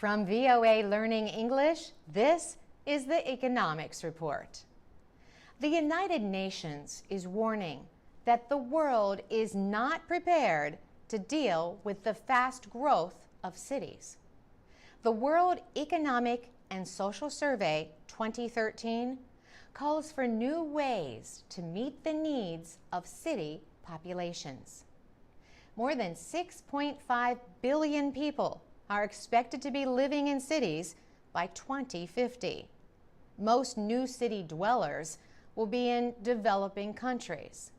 From VOA Learning English, this is the Economics Report. The United Nations is warning that the world is not prepared to deal with the fast growth of cities. The World Economic and Social Survey 2013 calls for new ways to meet the needs of city populations. More than 6.5 billion people are expected to be living in cities by 2050. Most new city dwellers will be in developing countries.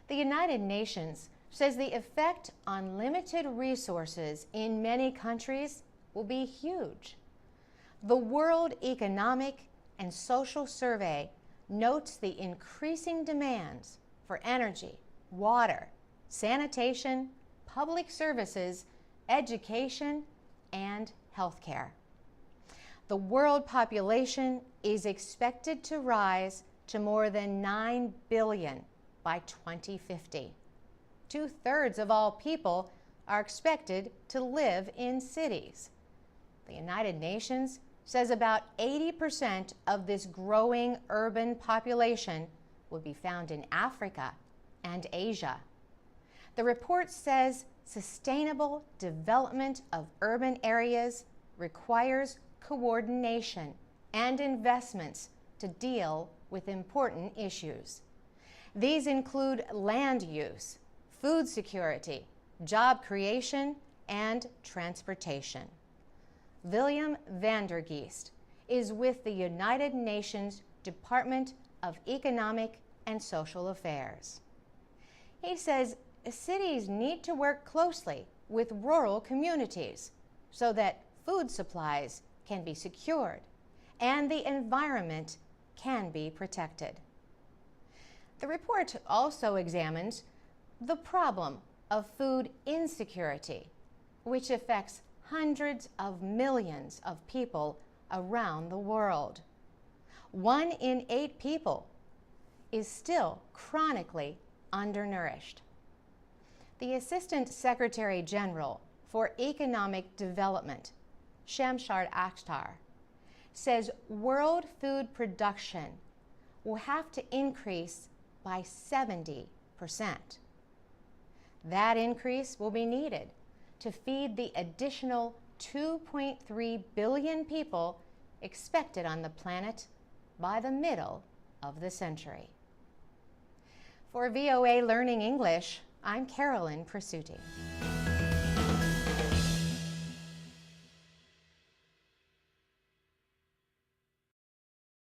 The United Nations says the effect on limited resources in many countries will be huge. The World Economic and Social Survey notes the increasing demands for energy, water, sanitation, public services, education, and healthcare. The world population is expected to rise to more than 9 billion by 2050. Two-thirds of all people are expected to live in cities. The United Nations says about 80% of this growing urban population will be found in Africa and Asia. The report says sustainable development of urban areas requires coordination and investments to deal with important issues. These include land use, food security, job creation, and transportation. William Vandergeest is with the United Nations Department of Economic and Social Affairs. He says cities need to work closely with rural communities so that food supplies can be secured and the environment can be protected. The report also examines the problem of food insecurity, which affects hundreds of millions of people around the world. 1 in 8 people is still chronically undernourished. The Assistant Secretary General for Economic Development, Shamshad Akhtar, says world food production will have to increase by 70%. That increase will be needed to feed the additional 2.3 billion people expected on the planet by the middle of the century. For VOA Learning English, I'm Carolyn Presutti.